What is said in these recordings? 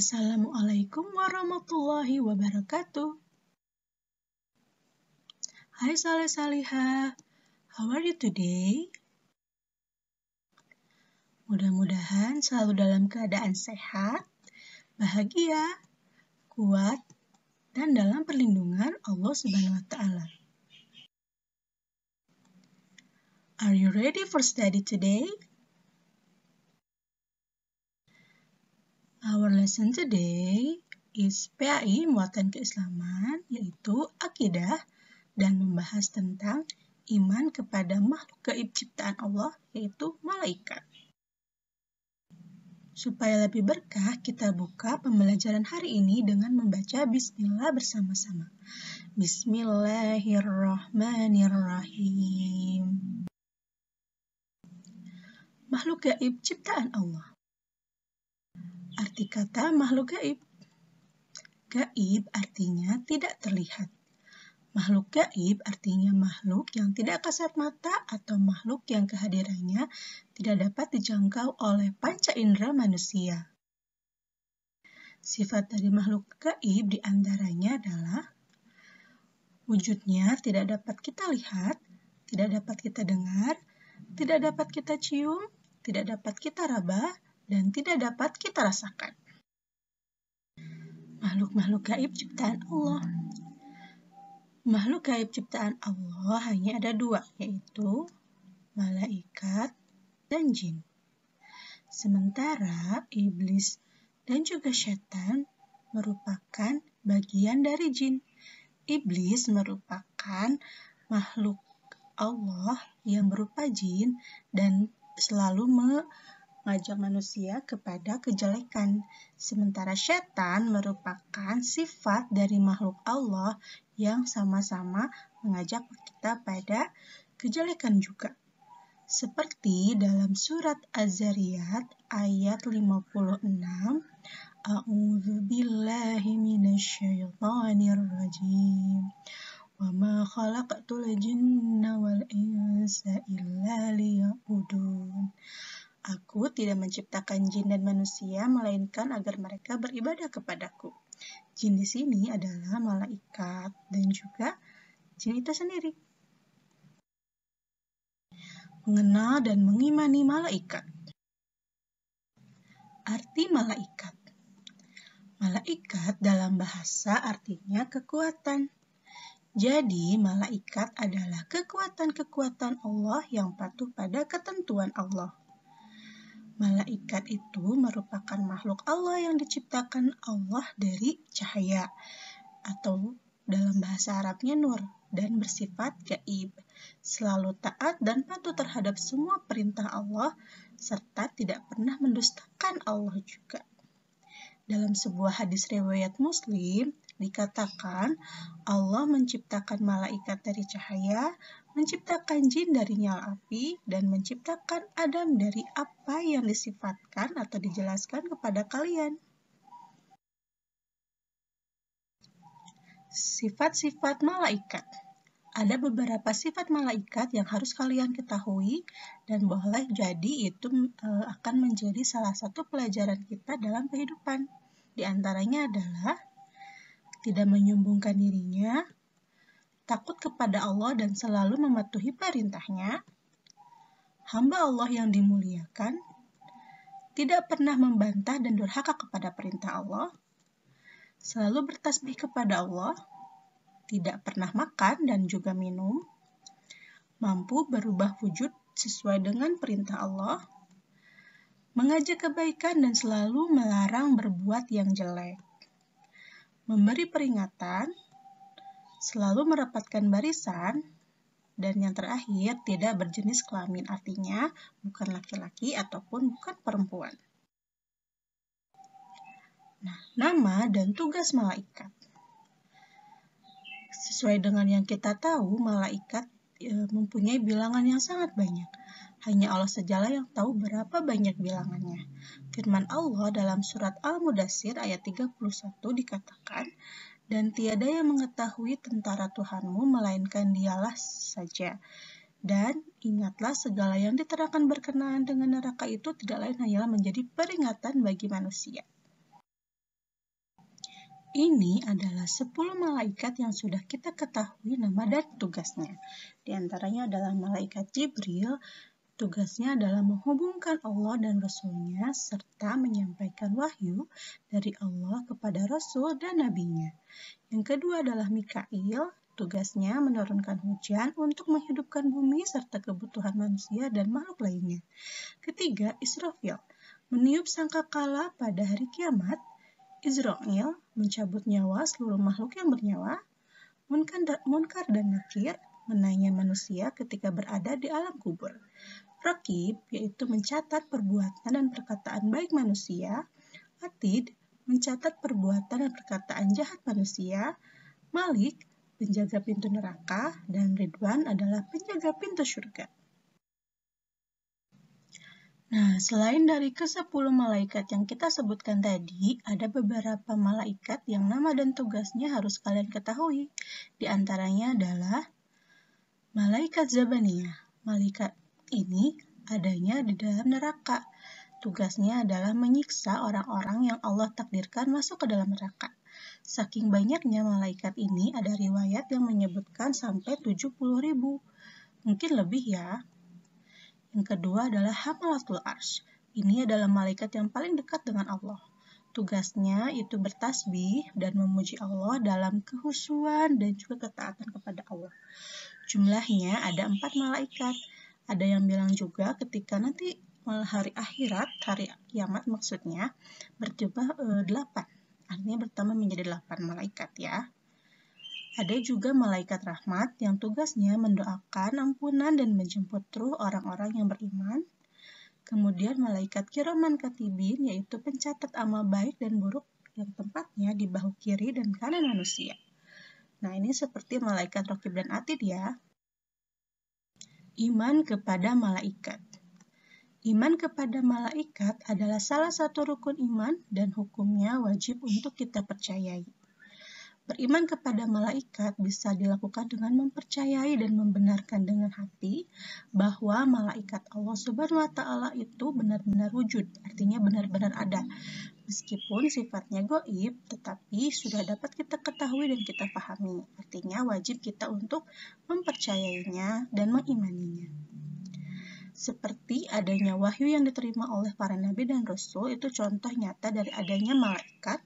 Assalamualaikum warahmatullahi wabarakatuh. Hai Saleh Salihah, how are you today? Mudah-mudahan selalu dalam keadaan sehat, bahagia, kuat, dan dalam perlindungan Allah Subhanahu wa Ta'ala. Are you ready for study today? Our lesson today is PAI Muatan Keislaman, yaitu akidah dan membahas tentang iman kepada makhluk gaib ciptaan Allah, yaitu malaikat. Supaya lebih berkah, kita buka pembelajaran hari ini dengan membaca Bismillah bersama-sama. Bismillahirrahmanirrahim. Makhluk gaib ciptaan Allah. Arti kata makhluk gaib. Gaib artinya tidak terlihat. Makhluk gaib artinya makhluk yang tidak kasat mata atau makhluk yang kehadirannya tidak dapat dijangkau oleh panca indera manusia. Sifat dari makhluk gaib diantaranya adalah wujudnya tidak dapat kita lihat, tidak dapat kita dengar, tidak dapat kita cium, tidak dapat kita raba, dan tidak dapat kita rasakan. Makhluk-makhluk gaib ciptaan Allah. Makhluk gaib ciptaan Allah hanya ada dua, yaitu malaikat dan jin. Sementara iblis dan juga setan merupakan bagian dari jin. Iblis merupakan makhluk Allah yang berupa jin dan selalu mengajak manusia kepada kejelekan. Sementara setan merupakan sifat dari makhluk Allah yang sama-sama mengajak kita pada kejelekan juga. Seperti dalam surat Az-Zariyat ayat 56, A'udzu billahi minasyaitonir rajim. Wa ma khalaqtul jinna wal insa illa liya'budun. Aku tidak menciptakan jin dan manusia melainkan agar mereka beribadah kepadaku. Jin di sini adalah malaikat dan juga jin itu sendiri. Mengenal dan mengimani malaikat. Arti malaikat. Malaikat dalam bahasa artinya kekuatan. Jadi, malaikat adalah kekuatan-kekuatan Allah yang patuh pada ketentuan Allah. Malaikat itu merupakan makhluk Allah yang diciptakan Allah dari cahaya atau dalam bahasa Arabnya nur dan bersifat gaib, selalu taat dan patuh terhadap semua perintah Allah serta tidak pernah mendustakan Allah juga. Dalam sebuah hadis riwayat Muslim dikatakan Allah menciptakan malaikat dari cahaya, menciptakan jin dari nyala api, dan menciptakan Adam dari apa yang disifatkan atau dijelaskan kepada kalian. Sifat-sifat malaikat. Ada beberapa sifat malaikat yang harus kalian ketahui dan boleh jadi itu akan menjadi salah satu pelajaran kita dalam kehidupan. Di antaranya adalah tidak menyombongkan dirinya, takut kepada Allah dan selalu mematuhi perintahnya, hamba Allah yang dimuliakan, tidak pernah membantah dan durhaka kepada perintah Allah, selalu bertasbih kepada Allah, tidak pernah makan dan juga minum, mampu berubah wujud sesuai dengan perintah Allah, mengajak kebaikan dan selalu melarang berbuat yang jelek, memberi peringatan, selalu merapatkan barisan, dan yang terakhir tidak berjenis kelamin, artinya bukan laki-laki ataupun bukan perempuan. Nah, nama dan tugas malaikat. Sesuai dengan yang kita tahu, malaikat mempunyai bilangan yang sangat banyak. Hanya Allah sajalah yang tahu berapa banyak bilangannya. Firman Allah dalam surat Al-Mudaththir ayat 31 dikatakan, dan tiada yang mengetahui tentara Tuhanmu melainkan dialah saja. Dan ingatlah segala yang diterangkan berkenaan dengan neraka itu tidak lain hanyalah menjadi peringatan bagi manusia. Ini adalah 10 malaikat yang sudah kita ketahui nama dan tugasnya. Di antaranya adalah malaikat Jibril, tugasnya adalah menghubungkan Allah dan Rasul-Nya serta menyampaikan wahyu dari Allah kepada Rasul dan Nabi-Nya. Yang kedua adalah Mikail, tugasnya menurunkan hujan untuk menghidupkan bumi serta kebutuhan manusia dan makhluk lainnya. Ketiga, Israfil, meniup sangkakala pada hari kiamat. Israel, mencabut nyawa seluruh makhluk yang bernyawa. Munkar dan Nakir, menanya manusia ketika berada di alam kubur. Raqib, yaitu mencatat perbuatan dan perkataan baik manusia. Atid, mencatat perbuatan dan perkataan jahat manusia. Malik, penjaga pintu neraka. Dan Ridwan adalah penjaga pintu surga. Nah, selain dari ke-10 malaikat yang kita sebutkan tadi, ada beberapa malaikat yang nama dan tugasnya harus kalian ketahui. Di antaranya adalah malaikat Zabaniyah. Malaikat ini adanya di dalam neraka. Tugasnya adalah menyiksa orang-orang yang Allah takdirkan masuk ke dalam neraka. Saking banyaknya malaikat ini, ada riwayat yang menyebutkan sampai 70.000. Mungkin lebih ya. Yang kedua adalah Hamalatul Arsy. Ini adalah malaikat yang paling dekat dengan Allah. Tugasnya itu bertasbih dan memuji Allah dalam kehusuan dan juga ketaatan kepada Allah. Jumlahnya ada 4 malaikat. Ada yang bilang juga ketika nanti hari akhirat, hari kiamat maksudnya, berjumlah 8. Artinya bertambah menjadi 8 malaikat ya. Ada juga malaikat rahmat yang tugasnya mendoakan ampunan dan menjemput ruh orang-orang yang beriman. Kemudian malaikat kiraman katibin, yaitu pencatat amal baik dan buruk yang tempatnya di bahu kiri dan kanan manusia. Nah, ini seperti malaikat Raqib dan Atid ya. Iman kepada malaikat. Iman kepada malaikat adalah salah satu rukun iman dan hukumnya wajib untuk kita percayai. Beriman kepada malaikat bisa dilakukan dengan mempercayai dan membenarkan dengan hati bahwa malaikat Allah Subhanahu wa Ta'ala itu benar-benar wujud, artinya benar-benar ada. Meskipun sifatnya gaib, tetapi sudah dapat kita ketahui dan kita pahami. Artinya wajib kita untuk mempercayainya dan mengimaninya. Seperti adanya wahyu yang diterima oleh para nabi dan rasul, itu contoh nyata dari adanya malaikat.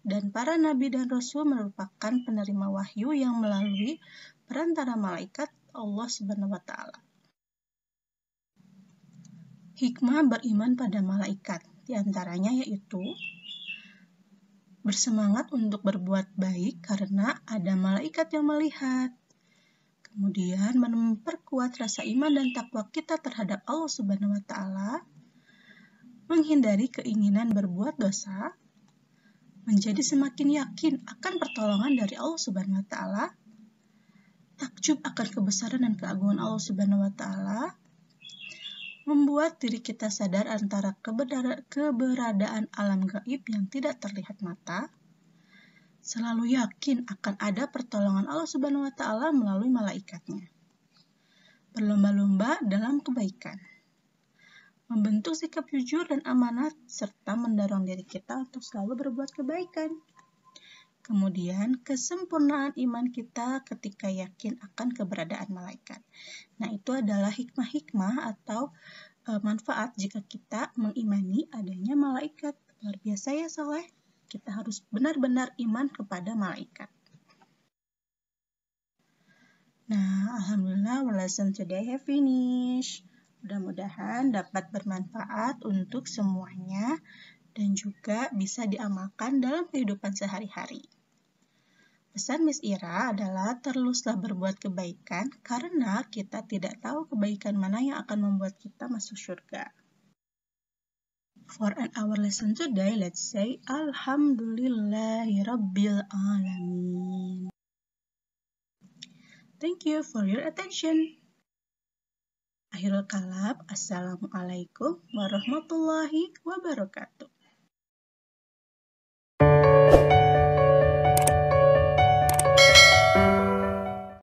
Dan para nabi dan rasul merupakan penerima wahyu yang melalui perantara malaikat Allah Subhanahu wa Ta'ala. Hikmah beriman pada malaikat, di antaranya yaitu bersemangat untuk berbuat baik karena ada malaikat yang melihat. Kemudian memperkuat rasa iman dan takwa kita terhadap Allah Subhanahu wa Ta'ala, menghindari keinginan berbuat dosa, menjadi semakin yakin akan pertolongan dari Allah Subhanahu wa Ta'ala, takjub akan kebesaran dan keagungan Allah Subhanahu wa Ta'ala, membuat diri kita sadar antara keberadaan alam gaib yang tidak terlihat mata, selalu yakin akan ada pertolongan Allah Subhanahu wa Ta'ala melalui malaikatnya, berlomba-lomba dalam kebaikan, membentuk sikap jujur dan amanat, serta mendorong diri kita untuk selalu berbuat kebaikan. Kemudian, kesempurnaan iman kita ketika yakin akan keberadaan malaikat. Nah, itu adalah hikmah-hikmah atau manfaat jika kita mengimani adanya malaikat. Luar biasa ya, Soleh. Kita harus benar-benar iman kepada malaikat. Nah, alhamdulillah, our lesson today have finished. Mudah-mudahan dapat bermanfaat untuk semuanya dan juga bisa diamalkan dalam kehidupan sehari-hari. Pesan Miss Ira adalah teruslah berbuat kebaikan karena kita tidak tahu kebaikan mana yang akan membuat kita masuk surga. For our lesson today, let's say Alhamdulillahirabbil alamin. Thank you for your attention. Akhirul kalam, Assalamualaikum warahmatullahi wabarakatuh.